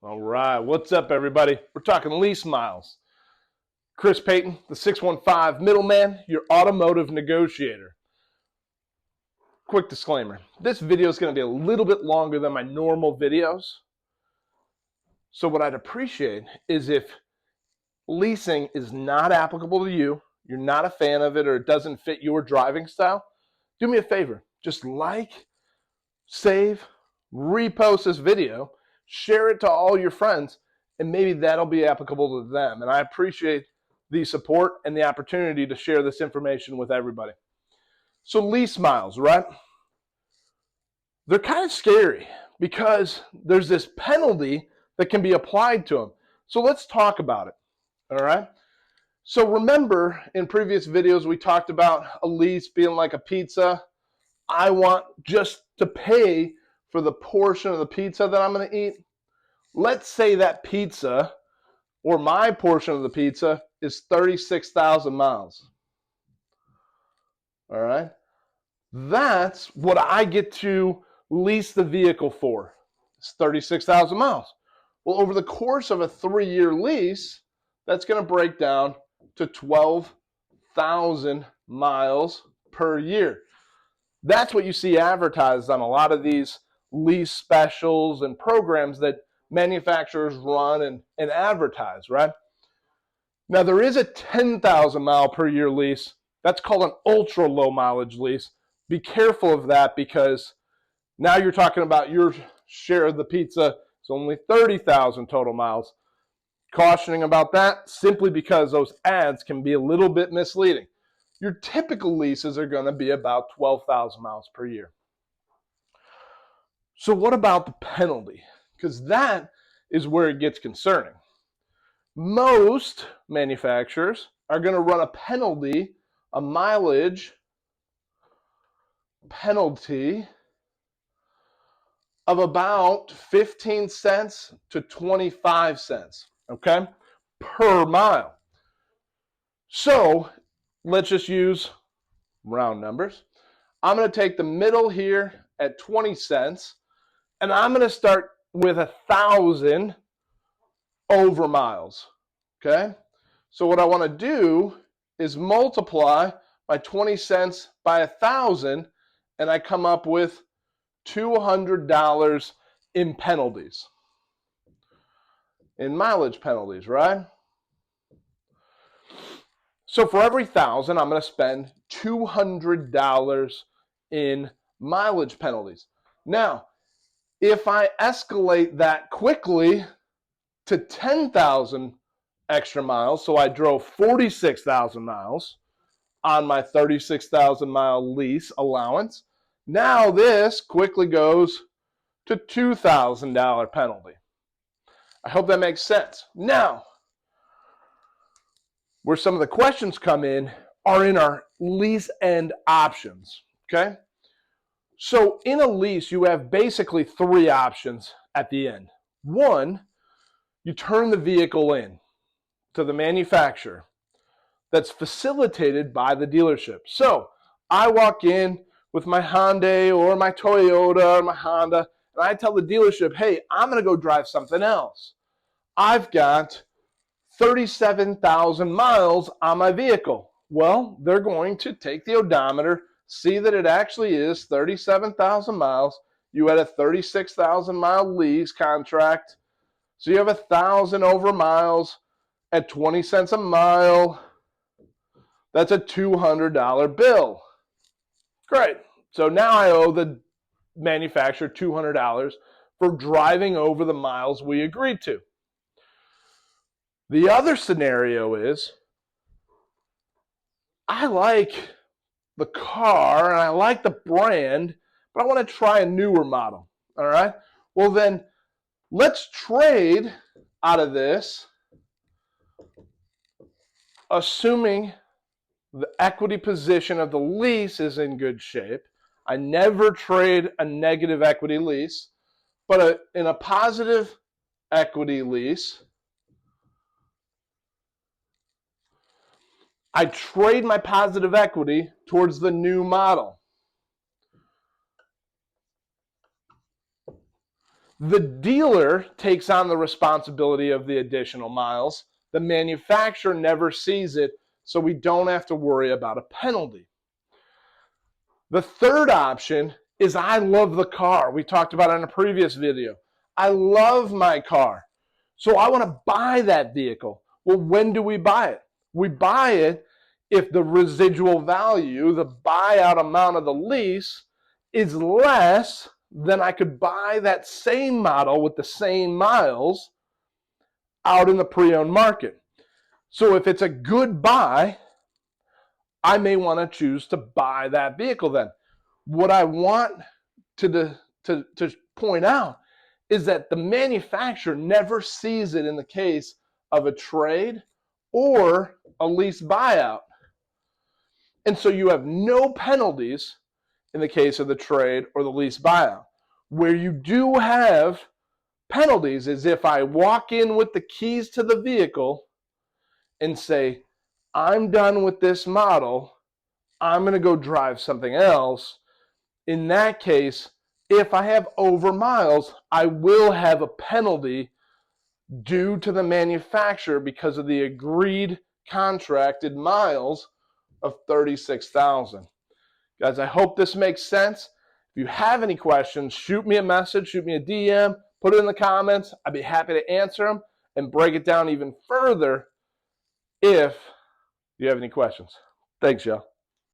All right, what's up, everybody? We're talking lease miles. Chris Payton, the 615 middleman, your automotive negotiator. Quick disclaimer, this video is going to be a little bit longer than my normal videos. So what I'd appreciate is if leasing is not applicable to you, you're not a fan of it, or it doesn't fit your driving style, do me a favor. Just like, save, repost this video, share it to all your friends, and maybe that'll be applicable to them. And I appreciate the support and the opportunity to share this information with everybody. So lease miles, right? They're kind of scary because there's this penalty that can be applied to them. So let's talk about it, all right? So remember in previous videos we talked about a lease being like a pizza. I want just to pay for the portion of the pizza that I'm going to eat. Let's say that pizza, or my portion of the pizza, is 36,000 miles. All right? That's what I get to lease the vehicle for. It's 36,000 miles. Well, over the course of a 3-year lease, that's going to break down to 12,000 miles per year. That's what you see advertised on a lot of these lease specials and programs that manufacturers run and advertise, right? Now, there is a 10,000 mile per year lease. That's called an ultra low mileage lease. Be careful of that because now you're talking about your share of the pizza. It's only 30,000 total miles. Cautioning about that simply because those ads can be a little bit misleading. Your typical leases are going to be about 12,000 miles per year. So what about the penalty? Because that is where it gets concerning. Most manufacturers are going to run a penalty, a mileage penalty of about 15 cents to 25 cents, okay, per mile. So let's just use round numbers. I'm going to take the middle here at 20 cents, and I'm going to start with 1,000 over miles, okay? So what I want to do is multiply my 20 cents by 1,000, and I come up with $200 in penalties, in mileage penalties, right? So for every 1,000, I'm going to spend $200 in mileage penalties. Now, if I escalate that quickly to 10,000 extra miles, so I drove 46,000 miles on my 36,000 mile lease allowance, now this quickly goes to $2,000 penalty. I hope that makes sense. Now, where some of the questions come in are in our lease end options, okay? So in a lease, you have basically 3 options at the end. One, you turn the vehicle in to the manufacturer. That's facilitated by the dealership. So I walk in with my Hyundai or my Toyota or my Honda, and I tell the dealership, hey, I'm going to go drive something else. I've got 37,000 miles on my vehicle. Well, they're going to take the odometer, see that it actually is 37,000 miles. You had a 36,000 mile lease contract. So you have 1,000 over miles at 20 cents a mile. That's a $200 bill. Great. So now I owe the manufacturer $200 for driving over the miles we agreed to. The other scenario is I like the car and I like the brand, but I want to try a newer model. All right. Well, then let's trade out of this, assuming the equity position of the lease is in good shape. I never trade a negative equity lease, but in a positive equity lease, I trade my positive equity towards the new model. The dealer takes on the responsibility of the additional miles. The manufacturer never sees it, so we don't have to worry about a penalty. The third option is I love the car. We talked about it in a previous video. I love my car, so I want to buy that vehicle. Well, when do we buy it? We buy it if the residual value, the buyout amount of the lease, is less than I could buy that same model with the same miles out in the pre-owned market. So if it's a good buy, I may want to choose to buy that vehicle then. What I want to point out is that the manufacturer never sees it in the case of a trade or a lease buyout. And so you have no penalties in the case of the trade or the lease buyout. Where you do have penalties is if I walk in with the keys to the vehicle and say, I'm done with this model, I'm going to go drive something else. In that case, if I have over miles, I will have a penalty due to the manufacturer because of the agreed contracted miles of 36,000. Guys, I hope this makes sense. If you have any questions, shoot me a message, shoot me a DM, put it in the comments. I'd be happy to answer them and break it down even further if you have any questions. Thanks, y'all.